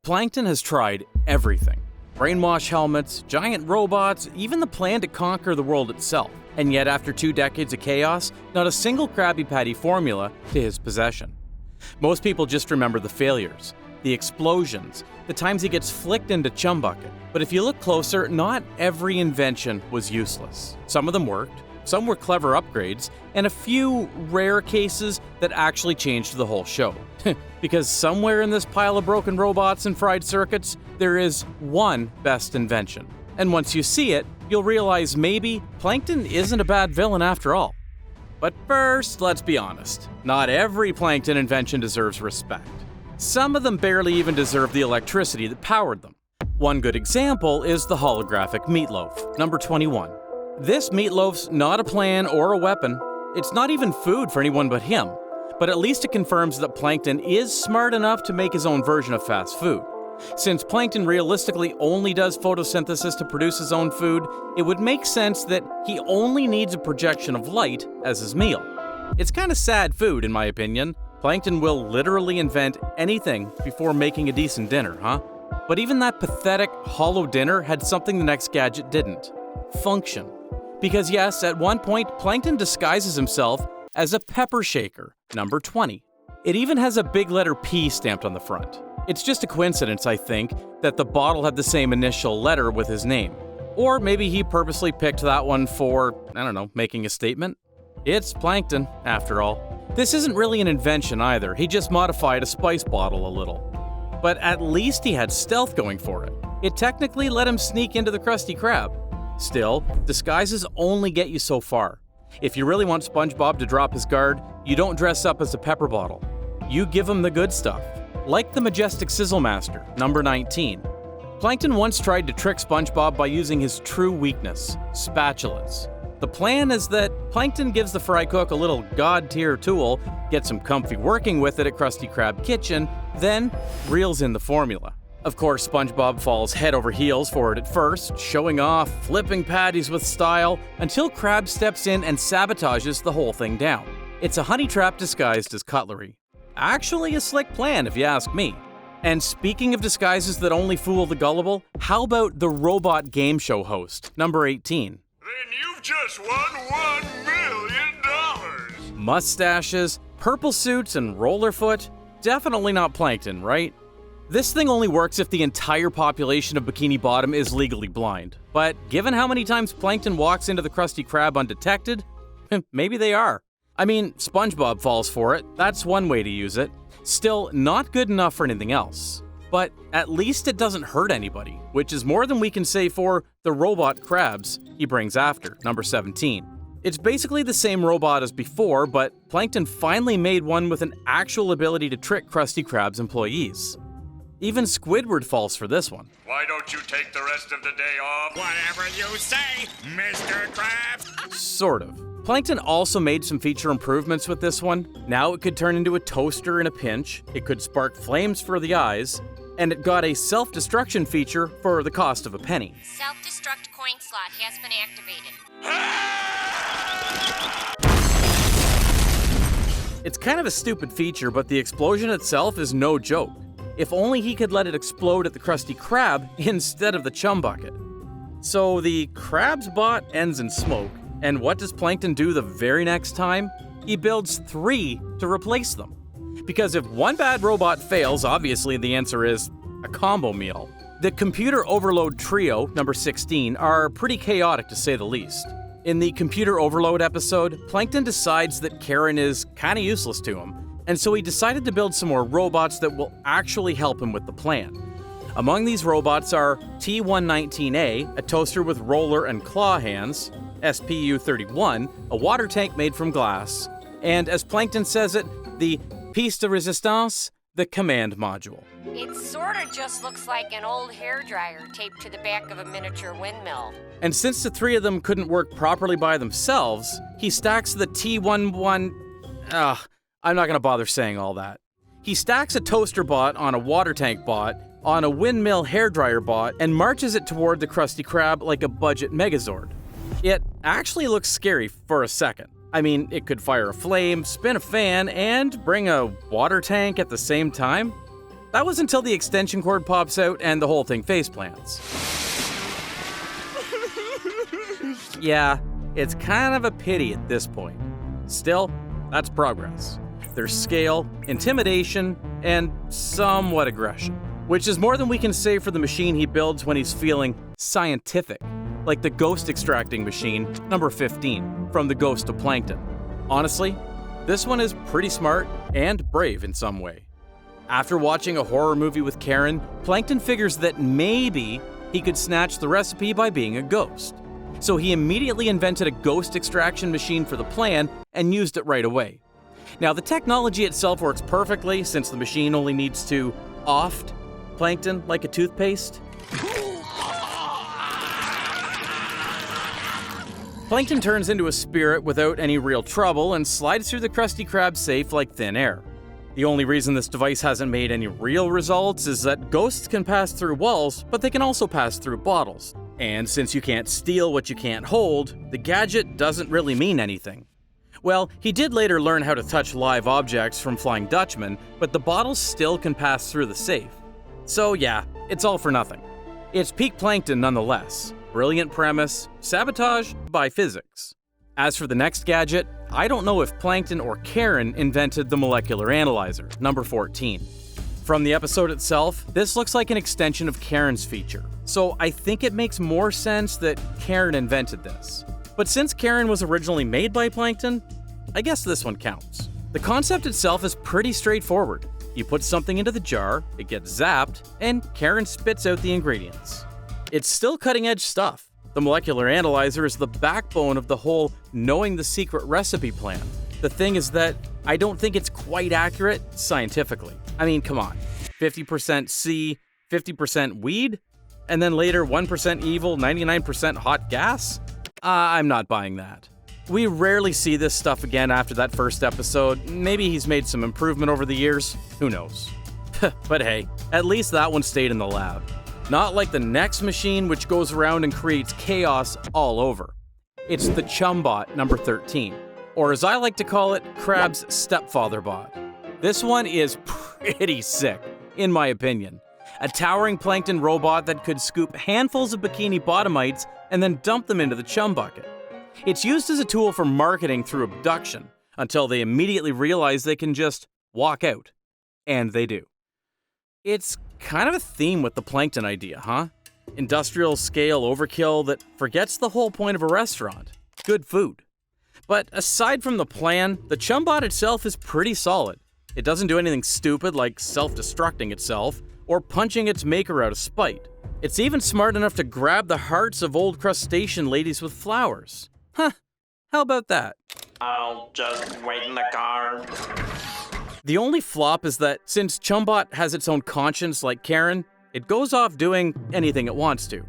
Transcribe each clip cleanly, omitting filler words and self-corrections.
Plankton has tried everything. Brainwash helmets, giant robots, even the plan to conquer the world itself. And yet after 2 decades of chaos, not a single Krabby Patty formula to his possession. Most people just remember the failures, the explosions, the times he gets flicked into Chum Bucket. But if you look closer, not every invention was useless. Some of them worked, some were clever upgrades, and a few rare cases that actually changed the whole show. Because somewhere in this pile of broken robots and fried circuits, there is one best invention. And once you see it, you'll realize maybe Plankton isn't a bad villain after all. But first, let's be honest. Not every Plankton invention deserves respect. Some of them barely even deserve the electricity that powered them. One good example is the holographic meatloaf, number 21. This meatloaf's not a plan or a weapon. It's not even food for anyone but him. But at least it confirms that Plankton is smart enough to make his own version of fast food. Since Plankton realistically only does photosynthesis to produce his own food, it would make sense that he only needs a projection of light as his meal. It's kind of sad food, in my opinion. Plankton will literally invent anything before making a decent dinner, huh? But even that pathetic, hollow dinner had something the next gadget didn't. Function. Because yes, at one point, Plankton disguises himself as a pepper shaker, number 20. It even has a big letter P stamped on the front. It's just a coincidence, I think, that the bottle had the same initial letter with his name. Or maybe he purposely picked that one for, making a statement. It's Plankton, after all. This isn't really an invention either, he just modified a spice bottle a little. But at least he had stealth going for it. It technically let him sneak into the Krusty Krab. Still, disguises only get you so far. If you really want SpongeBob to drop his guard, you don't dress up as a pepper bottle. You give him the good stuff. Like the majestic Sizzle Master, number 19. Plankton once tried to trick SpongeBob by using his true weakness, spatulas. The plan is that Plankton gives the fry cook a little god-tier tool, gets him comfy working with it at Krusty Krab Kitchen, then reels in the formula. Of course, SpongeBob falls head over heels for it at first, showing off, flipping patties with style, until Krab steps in and sabotages the whole thing down. It's a honey trap disguised as cutlery. Actually a slick plan, if you ask me. And speaking of disguises that only fool the gullible, how about the robot game show host, number 18? Then you've just won $1 million! Mustaches, purple suits, and rollerfoot? Definitely not Plankton, right? This thing only works if the entire population of Bikini Bottom is legally blind. But given how many times Plankton walks into the Krusty Krab undetected, maybe they are. I mean, SpongeBob falls for it, that's one way to use it. Still, not good enough for anything else. But at least it doesn't hurt anybody, which is more than we can say for the robot crabs he brings after, number 17. It's basically the same robot as before, but Plankton finally made one with an actual ability to trick Krusty Krab's employees. Even Squidward falls for this one. Why don't you take the rest of the day off? Whatever you say, Mr. Krabs! Sort of. Plankton also made some feature improvements with this one. Now it could turn into a toaster in a pinch, it could spark flames for the eyes, and it got a self-destruction feature for the cost of a penny. Self-destruct coin slot has been activated. It's kind of a stupid feature, but the explosion itself is no joke. If only he could let it explode at the Krusty Krab instead of the Chum Bucket. So the Krab's bot ends in smoke, and what does Plankton do the very next time? He builds 3 to replace them. Because if one bad robot fails, obviously the answer is a combo meal. The Computer Overload Trio, number 16, are pretty chaotic to say the least. In the Computer Overload episode, Plankton decides that Karen is kinda useless to him, and so he decided to build some more robots that will actually help him with the plan. Among these robots are T119A, a toaster with roller and claw hands, SPU-31, a water tank made from glass, and as Plankton says it, the piece de resistance, the command module. It sorta just looks like an old hairdryer taped to the back of a miniature windmill. And since the 3 of them couldn't work properly by themselves, he stacks the T11... I'm not gonna bother saying all that. He stacks a toaster bot on a water tank bot, on a windmill hairdryer bot, and marches it toward the Krusty Krab like a budget Megazord. It actually looks scary for a second. I mean, it could fire a flame, spin a fan, and bring a water tank at the same time. That was until the extension cord pops out and the whole thing faceplants. Yeah, it's kind of a pity at this point. Still, that's progress. There's scale, intimidation, and somewhat aggression, which is more than we can say for the machine he builds when he's feeling scientific, like the ghost extracting machine, number 15, from the Ghost of Plankton. Honestly, this one is pretty smart and brave in some way. After watching a horror movie with Karen, Plankton figures that maybe he could snatch the recipe by being a ghost. So he immediately invented a ghost extraction machine for the plan and used it right away. Now, the technology itself works perfectly since the machine only needs to oft Plankton like a toothpaste. Plankton turns into a spirit without any real trouble and slides through the Krusty Krab safe like thin air. The only reason this device hasn't made any real results is that ghosts can pass through walls, but they can also pass through bottles. And since you can't steal what you can't hold, the gadget doesn't really mean anything. Well, he did later learn how to touch live objects from Flying Dutchman, but the bottles still can pass through the safe. So yeah, it's all for nothing. It's peak Plankton nonetheless. Brilliant premise, sabotage by physics. As for the next gadget, I don't know if Plankton or Karen invented the molecular analyzer, number 14. From the episode itself, this looks like an extension of Karen's feature, so I think it makes more sense that Karen invented this. But since Karen was originally made by Plankton, I guess this one counts. The concept itself is pretty straightforward. You put something into the jar, it gets zapped, and Karen spits out the ingredients. It's still cutting-edge stuff. The molecular analyzer is the backbone of the whole knowing the secret recipe plan. The thing is that I don't think it's quite accurate scientifically. I mean, come on. 50% C, 50% weed? And then later 1% evil, 99% hot gas? I'm not buying that. We rarely see this stuff again after that first episode. Maybe he's made some improvement over the years. Who knows? But hey, at least that one stayed in the lab. Not like the next machine, which goes around and creates chaos all over. It's the Chumbot number 13, or as I like to call it, Crab's stepfather bot. This one is pretty sick, in my opinion. A towering plankton robot that could scoop handfuls of bikini bottomites and then dump them into the Chum Bucket. It's used as a tool for marketing through abduction, until they immediately realize they can just walk out. And they do. It's kind of a theme with the Plankton idea, huh? Industrial scale overkill that forgets the whole point of a restaurant. Good food. But aside from the plan, the Chumbot itself is pretty solid. It doesn't do anything stupid like self-destructing itself or punching its maker out of spite. It's even smart enough to grab the hearts of old crustacean ladies with flowers. Huh, how about that? I'll just wait in the car. The only flop is that since Chumbot has its own conscience like Karen, it goes off doing anything it wants to.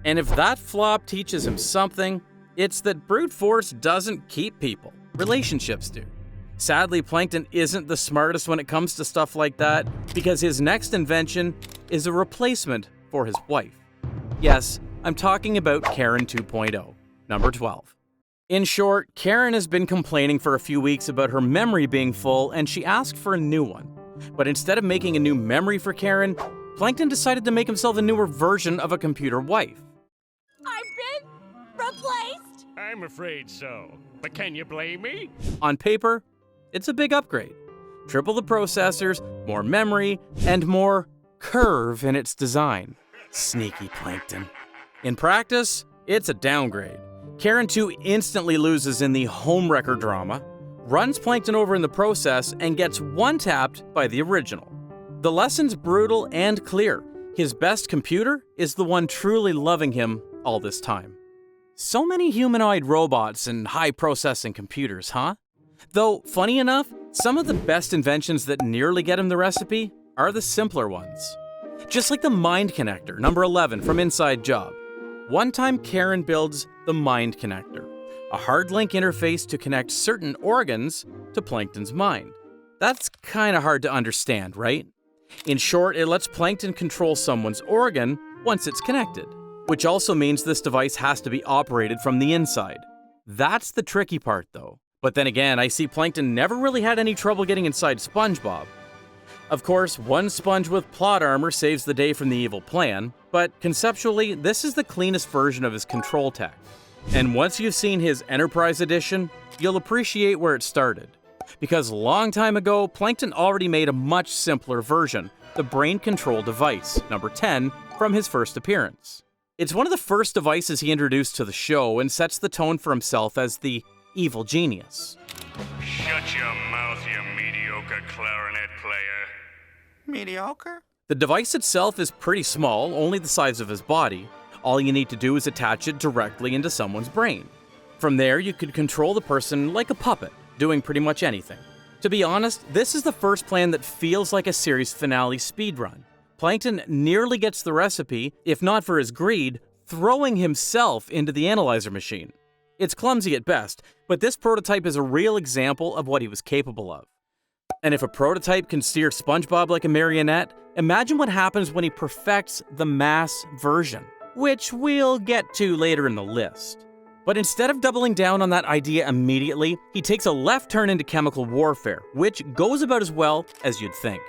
And if that flop teaches him something, it's that brute force doesn't keep people. Relationships do. Sadly, Plankton isn't the smartest when it comes to stuff like that because his next invention is a replacement for his wife. Yes, I'm talking about Karen 2.0, number 12. In short, Karen has been complaining for a few weeks about her memory being full and she asked for a new one. But instead of making a new memory for Karen, Plankton decided to make himself a newer version of a computer wife. I've been replaced? I'm afraid so. But can you blame me? On paper, it's a big upgrade. Triple the processors, more memory, and more curve in its design. Sneaky Plankton. In practice, it's a downgrade. Karen 2 instantly loses in the homewrecker drama, runs Plankton over in the process, and gets one-tapped by the original. The lesson's brutal and clear. His best computer is the one truly loving him all this time. So many humanoid robots and high-processing computers, huh? Though, funny enough, some of the best inventions that nearly get him the recipe are the simpler ones. Just like the Mind Connector, number 11 from Inside Job. One time Karen builds the Mind Connector, a hard link interface to connect certain organs to Plankton's mind. That's kinda hard to understand, right? In short, it lets Plankton control someone's organ once it's connected, which also means this device has to be operated from the inside. That's the tricky part though. But then again, I see Plankton never really had any trouble getting inside SpongeBob. Of course, one sponge with plot armor saves the day from the evil plan, but conceptually, this is the cleanest version of his control tech. And once you've seen his Enterprise Edition, you'll appreciate where it started. Because a long time ago, Plankton already made a much simpler version, the Brain Control Device, number 10, from his first appearance. It's one of the first devices he introduced to the show and sets the tone for himself as the evil genius. Shut your mouth, you mediocre clarinet player. Mediocre? The device itself is pretty small, only the size of his body. All you need to do is attach it directly into someone's brain. From there, you could control the person like a puppet, doing pretty much anything. To be honest, this is the first plan that feels like a series finale speedrun. Plankton nearly gets the recipe, if not for his greed, throwing himself into the analyzer machine. It's clumsy at best, but this prototype is a real example of what he was capable of. And if a prototype can steer SpongeBob like a marionette, imagine what happens when he perfects the mass version, which we'll get to later in the list. But instead of doubling down on that idea immediately, he takes a left turn into chemical warfare, which goes about as well as you'd think.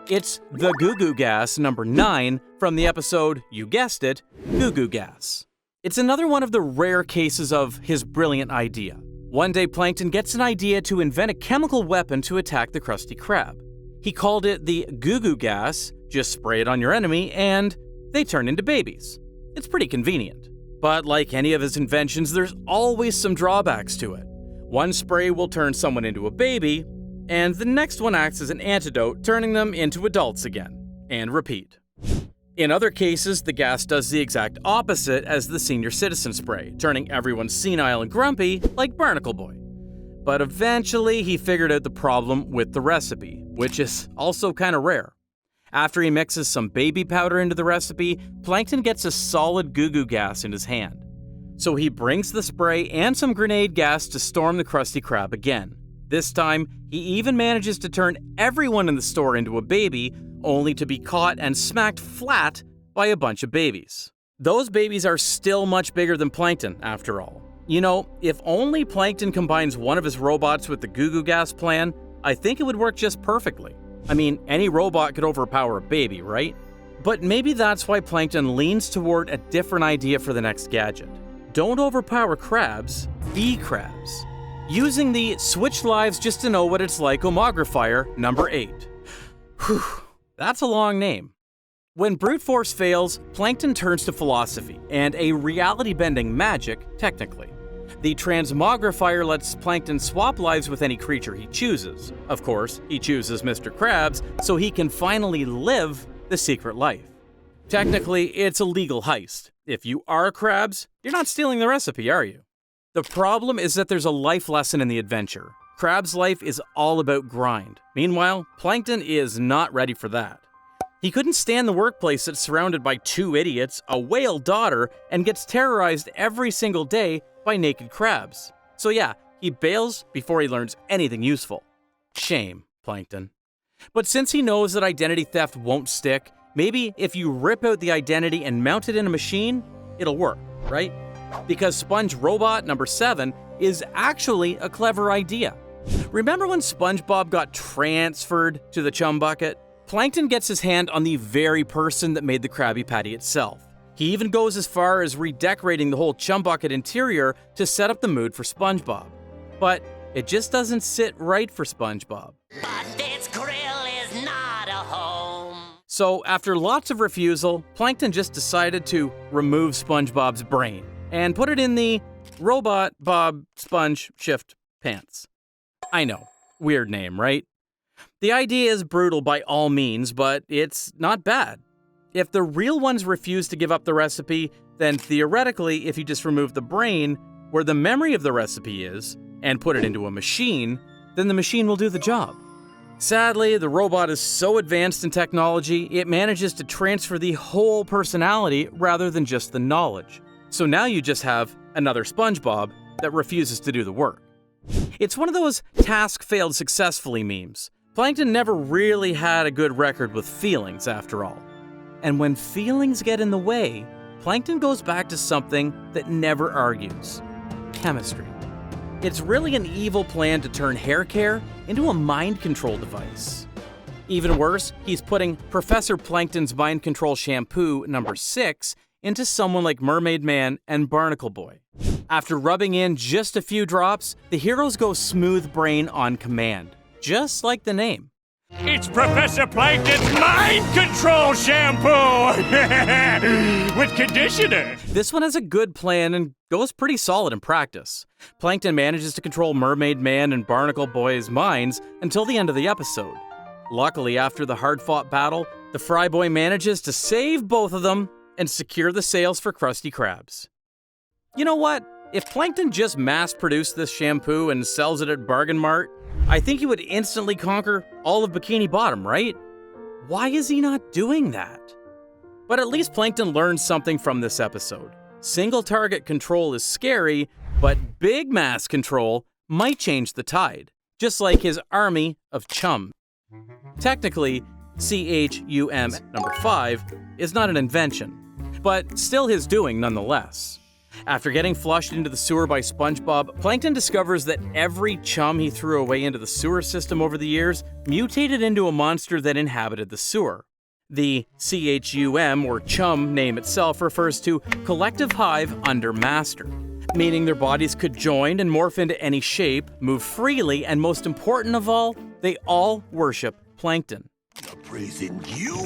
It's the Goo Goo Gas number 9 from the episode, you guessed it, Goo Goo Gas. It's another one of the rare cases of his brilliant idea. One day, Plankton gets an idea to invent a chemical weapon to attack the Krusty Krab. He called it the Goo Goo Gas, just spray it on your enemy, and they turn into babies. It's pretty convenient. But like any of his inventions, there's always some drawbacks to it. One spray will turn someone into a baby, and the next one acts as an antidote, turning them into adults again. And repeat. In other cases, the gas does the exact opposite as the senior citizen spray, turning everyone senile and grumpy like Barnacle Boy. But eventually, he figured out the problem with the recipe, which is also kind of rare. After he mixes some baby powder into the recipe, Plankton gets a solid Goo Goo Gas in his hand. So he brings the spray and some grenade gas to storm the Krusty Krab again. This time, he even manages to turn everyone in the store into a baby, only to be caught and smacked flat by a bunch of babies. Those babies are still much bigger than Plankton, after all. You know, if only Plankton combines one of his robots with the Goo Goo Gas plan, I think it would work just perfectly. I mean, any robot could overpower a baby, right? But maybe that's why Plankton leans toward a different idea for the next gadget. Don't overpower crabs, be crabs. Using the Switch Lives Just to Know What It's Like Omographier number 8. Whew. That's a long name. When brute force fails, Plankton turns to philosophy and a reality-bending magic, technically. The transmogrifier lets Plankton swap lives with any creature he chooses. Of course, he chooses Mr. Krabs, so he can finally live the secret life. Technically, it's a legal heist. If you are Krabs, you're not stealing the recipe, are you? The problem is that there's a life lesson in the adventure. Krab's life is all about grind. Meanwhile, Plankton is not ready for that. He couldn't stand the workplace that's surrounded by 2 idiots, a whale daughter, and gets terrorized every single day by naked crabs. So yeah, he bails before he learns anything useful. Shame, Plankton. But since he knows that identity theft won't stick, maybe if you rip out the identity and mount it in a machine, it'll work, right? Because Sponge Robot number 7 is actually a clever idea. Remember when SpongeBob got transferred to the Chum Bucket? Plankton gets his hand on the very person that made the Krabby Patty itself. He even goes as far as redecorating the whole Chum Bucket interior to set up the mood for SpongeBob. But it just doesn't sit right for SpongeBob. But this grill is not a home. So after lots of refusal, Plankton just decided to remove SpongeBob's brain and put it in the Robot Bob Sponge Shift Pants. I know, weird name, right? The idea is brutal by all means, but it's not bad. If the real ones refuse to give up the recipe, then theoretically, if you just remove the brain, where the memory of the recipe is, and put it into a machine, then the machine will do the job. Sadly, the robot is so advanced in technology, it manages to transfer the whole personality rather than just the knowledge. So now you just have another SpongeBob that refuses to do the work. It's one of those task failed successfully memes. Plankton never really had a good record with feelings, after all. And when feelings get in the way, Plankton goes back to something that never argues: chemistry. It's really an evil plan to turn hair care into a mind control device. Even worse, he's putting Professor Plankton's mind control shampoo number 6 into someone like Mermaid Man and Barnacle Boy. After rubbing in just a few drops, the heroes go smooth brain on command, just like the name. It's Professor Plankton's mind control shampoo! With conditioner! This one has a good plan and goes pretty solid in practice. Plankton manages to control Mermaid Man and Barnacle Boy's minds until the end of the episode. Luckily, after the hard-fought battle, the Fry Boy manages to save both of them and secure the sales for Krusty Krabs. You know what? If Plankton just mass-produced this shampoo and sells it at Bargain Mart, I think he would instantly conquer all of Bikini Bottom, right? Why is he not doing that? But at least Plankton learned something from this episode. Single target control is scary, but big mass control might change the tide, just like his army of chum. Technically, CHUM number 5 is not an invention, but still his doing nonetheless. After getting flushed into the sewer by SpongeBob, Plankton discovers that every chum he threw away into the sewer system over the years mutated into a monster that inhabited the sewer. The CHUM, or chum, name itself refers to Collective Hive Under Master, meaning their bodies could join and morph into any shape, move freely, and most important of all, they all worship Plankton. Praising you,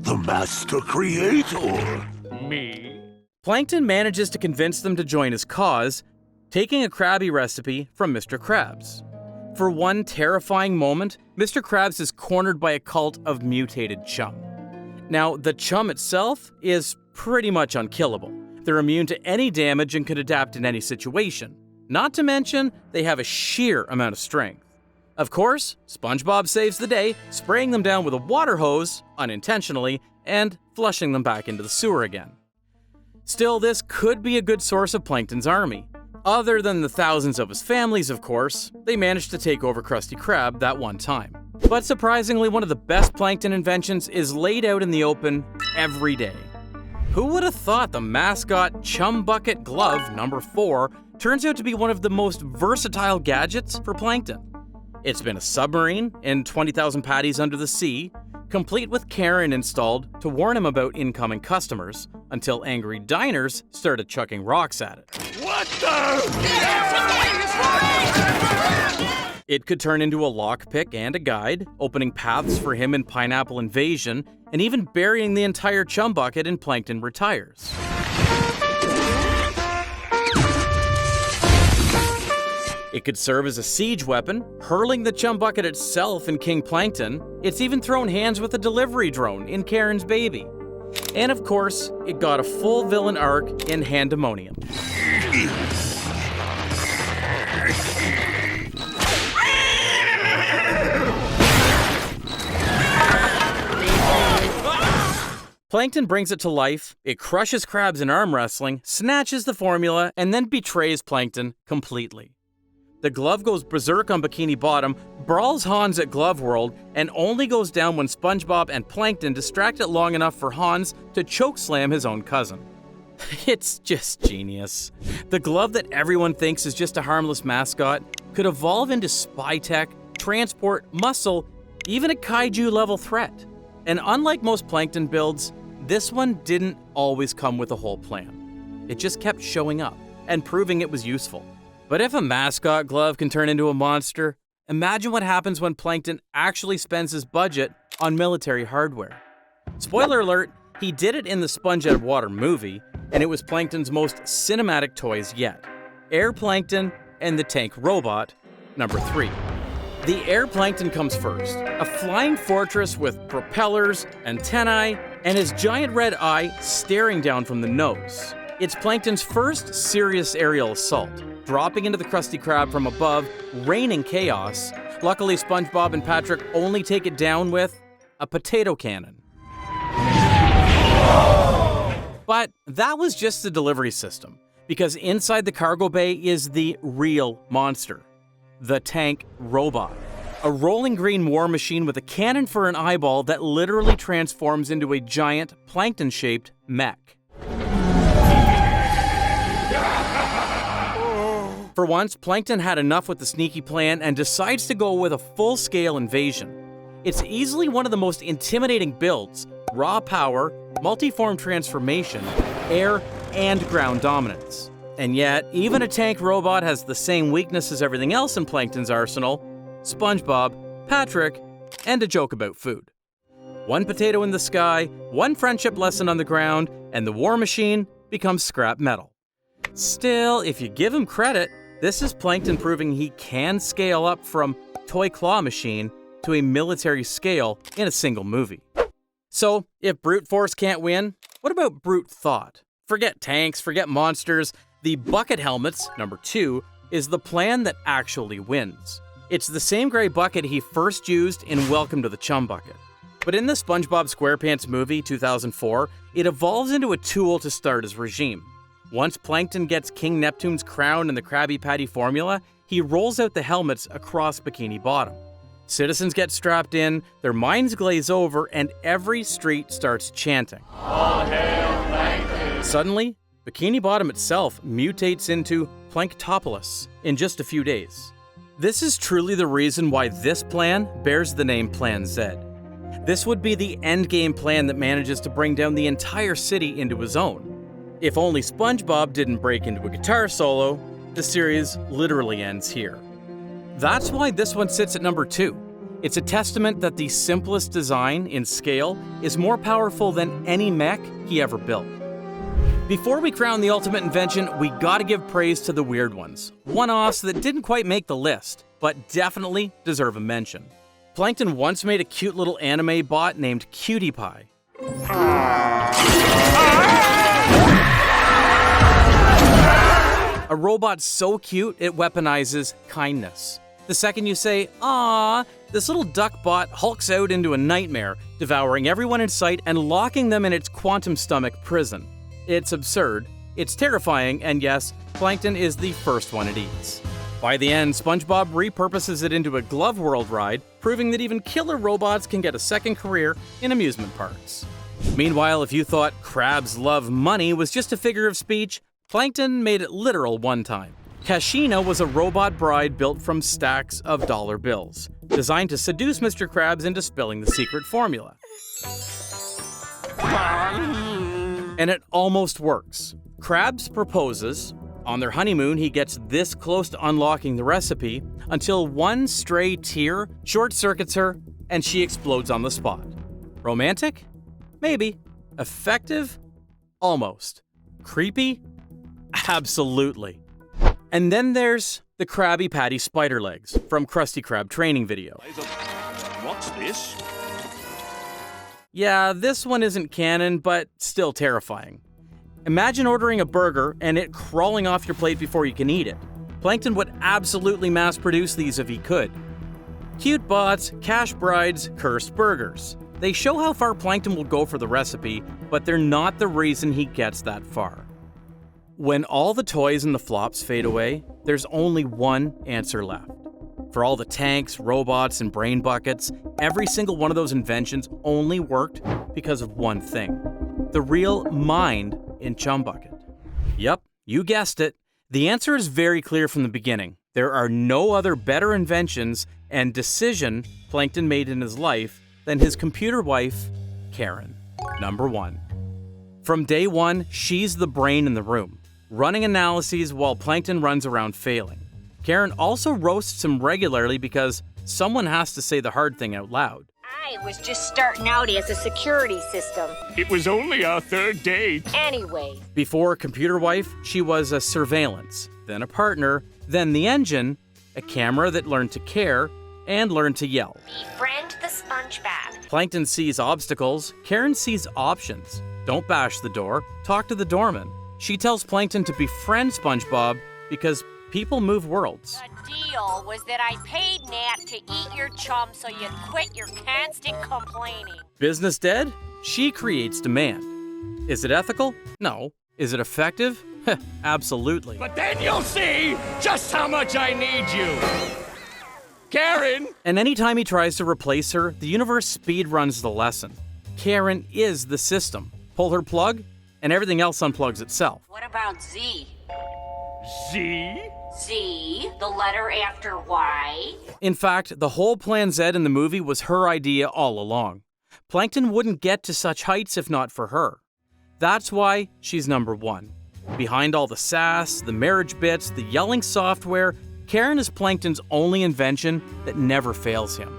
the Master Creator. Me? Plankton manages to convince them to join his cause, taking a Krabby recipe from Mr. Krabs. For one terrifying moment, Mr. Krabs is cornered by a cult of mutated chum. Now, the chum itself is pretty much unkillable. They're immune to any damage and could adapt in any situation. Not to mention, they have a sheer amount of strength. Of course, SpongeBob saves the day, spraying them down with a water hose, unintentionally, and flushing them back into the sewer again. Still, this could be a good source of Plankton's army. Other than the thousands of his families, of course, they managed to take over Krusty Krab that one time. But surprisingly, one of the best Plankton inventions is laid out in the open every day. Who would have thought the mascot Chum Bucket glove number 4 turns out to be one of the most versatile gadgets for Plankton? It's been a submarine and 20,000 patties under the sea, complete with Karen installed to warn him about incoming customers, until angry diners started chucking rocks at it. What the? It could turn into a lockpick and a guide, opening paths for him in Pineapple Invasion, and even burying the entire Chum Bucket in Plankton Retires. It could serve as a siege weapon, hurling the Chum Bucket itself in King Plankton. It's even thrown hands with a delivery drone in Karen's Baby. And of course, it got a full villain arc in Handemonium. Plankton brings it to life, it crushes Krabs in arm wrestling, snatches the formula, and then betrays Plankton completely. The glove goes berserk on Bikini Bottom, brawls Hans at Glove World, and only goes down when SpongeBob and Plankton distract it long enough for Hans to chokeslam his own cousin. It's just genius. The glove that everyone thinks is just a harmless mascot could evolve into spy tech, transport, muscle, even a kaiju-level threat. And unlike most Plankton builds, this one didn't always come with a whole plan. It just kept showing up and proving it was useful. But if a mascot glove can turn into a monster, imagine what happens when Plankton actually spends his budget on military hardware. Spoiler alert, he did it in the Sponge Out of Water movie, and it was Plankton's most cinematic toys yet. Air Plankton and the Tank Robot, number 3. The Air Plankton comes first, a flying fortress with propellers, antennae, and his giant red eye staring down from the nose. It's Plankton's first serious aerial assault, dropping into the Krusty Krab from above, raining chaos. Luckily, SpongeBob and Patrick only take it down with a potato cannon. But that was just the delivery system, because inside the cargo bay is the real monster, the Tank Robot. A rolling green war machine with a cannon for an eyeball that literally transforms into a giant plankton-shaped mech. For once, Plankton had enough with the sneaky plan and decides to go with a full-scale invasion. It's easily one of the most intimidating builds: raw power, multi-form transformation, air, and ground dominance. And yet, even a tank robot has the same weakness as everything else in Plankton's arsenal: SpongeBob, Patrick, and a joke about food. One potato in the sky, one friendship lesson on the ground, and the war machine becomes scrap metal. Still, if you give him credit, this is Plankton proving he can scale up from toy claw machine to a military scale in a single movie. So, if brute force can't win, what about brute thought? Forget tanks, forget monsters. The bucket helmets, number 2, is the plan that actually wins. It's the same gray bucket he first used in Welcome to the Chum Bucket. But in the SpongeBob SquarePants movie, 2004, it evolves into a tool to start his regime. Once Plankton gets King Neptune's crown and the Krabby Patty formula, he rolls out the helmets across Bikini Bottom. Citizens get strapped in, their minds glaze over, and every street starts chanting, "All hail Plankton!" Suddenly, Bikini Bottom itself mutates into Planktopolis in just a few days. This is truly the reason why this plan bears the name Plan Z. This would be the endgame plan that manages to bring down the entire city into his own. If only SpongeBob didn't break into a guitar solo, the series literally ends here. That's why this one sits at number 2. It's a testament that the simplest design in scale is more powerful than any mech he ever built. Before we crown the ultimate invention, we gotta give praise to the weird ones. One-offs that didn't quite make the list, but definitely deserve a mention. Plankton once made a cute little anime bot named Cutie Pie. A robot so cute it weaponizes kindness. The second you say, "Aww," this little duck bot hulks out into a nightmare, devouring everyone in sight and locking them in its quantum stomach prison. It's absurd, it's terrifying, and yes, Plankton is the first one it eats. By the end, SpongeBob repurposes it into a Glove World ride, proving that even killer robots can get a second career in amusement parks. Meanwhile, if you thought crabs love money was just a figure of speech, Plankton made it literal one time. Kashina was a robot bride built from stacks of dollar bills, designed to seduce Mr. Krabs into spilling the secret formula. And it almost works. Krabs proposes. On their honeymoon, he gets this close to unlocking the recipe until one stray tear short-circuits her and she explodes on the spot. Romantic? Maybe. Effective? Almost. Creepy? Absolutely. And then there's the Krabby Patty spider legs from Krusty Krab training video. What's this? Yeah, this one isn't canon, but still terrifying. Imagine ordering a burger and it crawling off your plate before you can eat it. Plankton would absolutely mass-produce these if he could. Cute bots, cash brides, cursed burgers. They show how far Plankton will go for the recipe, but they're not the reason he gets that far. When all the toys and the flops fade away, there's only one answer left. For all the tanks, robots, and brain buckets, every single one of those inventions only worked because of one thing: the real mind in Chum Bucket. Yep, you guessed it. The answer is very clear from the beginning. There are no other better inventions and decision Plankton made in his life than his computer wife, Karen. Number 1. From day one, she's the brain in the room, running analyses while Plankton runs around failing. Karen also roasts him regularly because someone has to say the hard thing out loud. I was just starting out as a security system. It was only our 3rd date. Anyway. Before computer wife, she was a surveillance, then a partner, then the engine, a camera that learned to care and learned to yell. Befriend the SpongeBob. Plankton sees obstacles, Karen sees options. Don't bash the door, talk to the doorman. She tells Plankton to befriend SpongeBob because people move worlds. The deal was that I paid Nat to eat your chum so you'd quit your constant complaining. Business dead? She creates demand. Is it ethical? No. Is it effective? Absolutely. But then you'll see just how much I need you. Karen! And anytime he tries to replace her, the universe speed runs the lesson. Karen is the system. Pull her plug, and everything else unplugs itself. What about Z? Z? Z, the letter after Y. In fact, the whole Plan Z in the movie was her idea all along. Plankton wouldn't get to such heights if not for her. That's why she's number one. Behind all the sass, the marriage bits, the yelling software, Karen is Plankton's only invention that never fails him.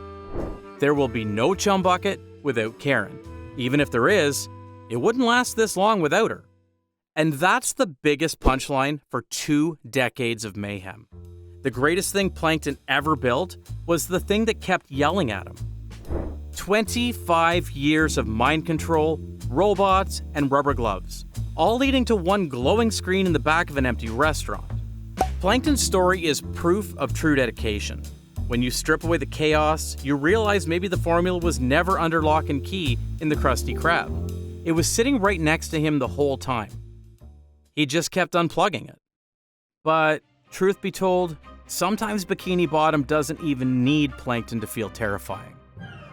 There will be no Chum Bucket without Karen. Even if there is, it wouldn't last this long without her. And that's the biggest punchline for 2 decades of mayhem. The greatest thing Plankton ever built was the thing that kept yelling at him. 25 years of mind control, robots, and rubber gloves, all leading to one glowing screen in the back of an empty restaurant. Plankton's story is proof of true dedication. When you strip away the chaos, you realize maybe the formula was never under lock and key in the Krusty Krab. It was sitting right next to him the whole time. He just kept unplugging it. But, truth be told, sometimes Bikini Bottom doesn't even need Plankton to feel terrifying.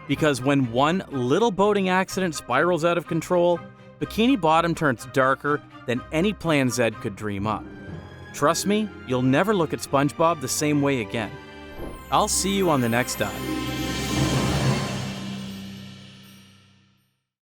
Because when one little boating accident spirals out of control, Bikini Bottom turns darker than any Plan Z could dream up. Trust me, you'll never look at SpongeBob the same way again. I'll see you on the next dive.